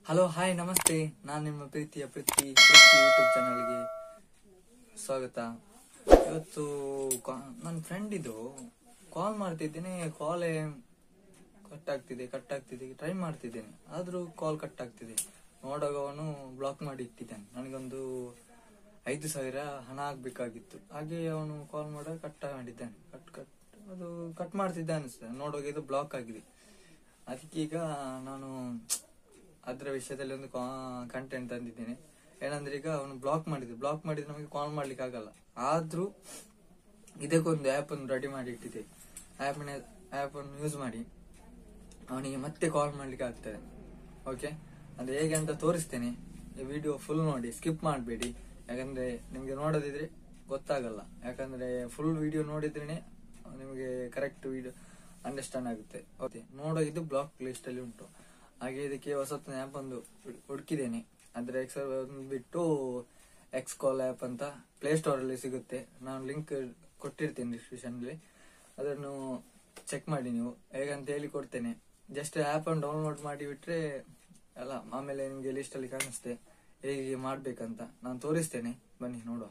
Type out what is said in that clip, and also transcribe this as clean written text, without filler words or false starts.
Hello hi ನಮಸ್ತೆ. ನಾನು ನಿಮ್ಮ ಪ್ರೀತಿಯ ಯೂಟ್ಯೂಬ್ ಚಾನಲ್ಗೆ ಸ್ವಾಗತ. ಇವತ್ತು ನನ್ನ ಫ್ರೆಂಡ್ ಇದು ಕಾಲ್ ಮಾಡ್ತಿದ್ದೇನೆ, ಕಾಲೇ ಕಟ್ ಆಗ್ತಿದೆ ಟ್ರೈ ಮಾಡ್ತಿದ್ದೇನೆ, ಆದ್ರೂ ಕಾಲ್ ಕಟ್ ಆಗ್ತಿದೆ. ನೋಡುವಾಗ ಅವನು ಬ್ಲಾಕ್ ಮಾಡಿ ಇಟ್ಟಿದ್ದಾನೆ. ನನಗೊಂದು 5,000 ಹಣ ಆಗ್ಬೇಕಾಗಿತ್ತು. ಹಾಗೆ ಅವನು ಕಾಲ್ ಮಾಡುವಾಗ ಕಟ್ ಮಾಡಿದ್ದಾನೆ. ಅದು ಕಟ್ ಮಾಡ್ತಿದ್ದ ಅನಿಸ್ತದೆ. ನೋಡುವಾಗ ಇದು ಬ್ಲಾಕ್ ಆಗಿದೆ. ಅದಕ್ಕೆ ಈಗ ನಾನು ಅದರ ವಿಷಯದಲ್ಲಿ ಒಂದು ಕಂಟೆಂಟ್ ತಂದಿದ್ದೇನೆ. ಏನಂದ್ರೆ, ಈಗ ಅವನು ಬ್ಲಾಕ್ ಮಾಡಿದ್ರೆ ನಮಗೆ ಕಾಲ್ ಮಾಡ್ಲಿಕ್ಕೆ ಆಗಲ್ಲ. ಆದ್ರೂ ಇದಕ್ಕೊಂದು ಆಪ್ ಅನ್ನು ರೆಡಿ ಮಾಡಿ ಇಟ್ಟಿದೆ. ಆಪ್ ಅನ್ನು ಯೂಸ್ ಮಾಡಿ ಅವನಿಗೆ ಮತ್ತೆ ಕಾಲ್ ಮಾಡ್ಲಿಕ್ಕೆ ಆಗ್ತದೆ. ಓಕೆ, ಅದು ಹೇಗೆ ಅಂತ ತೋರಿಸ್ತೇನೆ. ಈ ವಿಡಿಯೋ ಫುಲ್ ನೋಡಿ, ಸ್ಕಿಪ್ ಮಾಡಬೇಡಿ. ಯಾಕಂದ್ರೆ ನಿಮ್ಗೆ ನೋಡೋದಿದ್ರೆ ಗೊತ್ತಾಗಲ್ಲ. ಯಾಕಂದ್ರೆ ಫುಲ್ ವಿಡಿಯೋ ನೋಡಿದ್ರೇನೆ ನಿಮಗೆ ಕರೆಕ್ಟ್ ವಿಡಿಯೋ ಅಂಡರ್ಸ್ಟ್ಯಾಂಡ್ ಆಗುತ್ತೆ. ಓಕೆ, ನೋಡೋ ಇದು ಬ್ಲಾಕ್ ಲಿಸ್ಟ್ ಅಲ್ಲಿ ಉಂಟು. ಹಾಗೆ ಇದಕ್ಕೆ ಹೊಸತ್ತು ಆ್ಯಪ್ ಒಂದು ಹುಡುಕಿದ್ದೇನೆ. ಅದ್ರ ಬಿಟ್ಟು ಎಕ್ಸ್ ಕಾಲ್ ಆ್ಯಪ್ ಅಂತ ಪ್ಲೇ ಸ್ಟೋರ್ ಅಲ್ಲಿ ಸಿಗುತ್ತೆ. ನಾನು ಲಿಂಕ್ ಕೊಟ್ಟಿರ್ತೇನೆ ಡಿಸ್ಕ್ರಿಪ್ಷನ್ ಅಲ್ಲಿ, ಅದನ್ನು ಚೆಕ್ ಮಾಡಿ ನೀವು. ಹೇಗಂತ ಹೇಳಿ ಕೊಡ್ತೇನೆ. ಜಸ್ಟ್ ಆ್ಯಪ್ ಅನ್ನು ಡೌನ್ಲೋಡ್ ಮಾಡಿ ಬಿಟ್ರೆ ಅಲ್ಲ, ಆಮೇಲೆ ನಿಮ್ಗೆ ಲಿಸ್ಟ್ ಅಲ್ಲಿ ಕಾಣಿಸುತ್ತೆ ಹೇಗೆ ಮಾಡ್ಬೇಕಂತ. ನಾನು ತೋರಿಸ್ತೇನೆ, ಬನ್ನಿ ನೋಡುವ.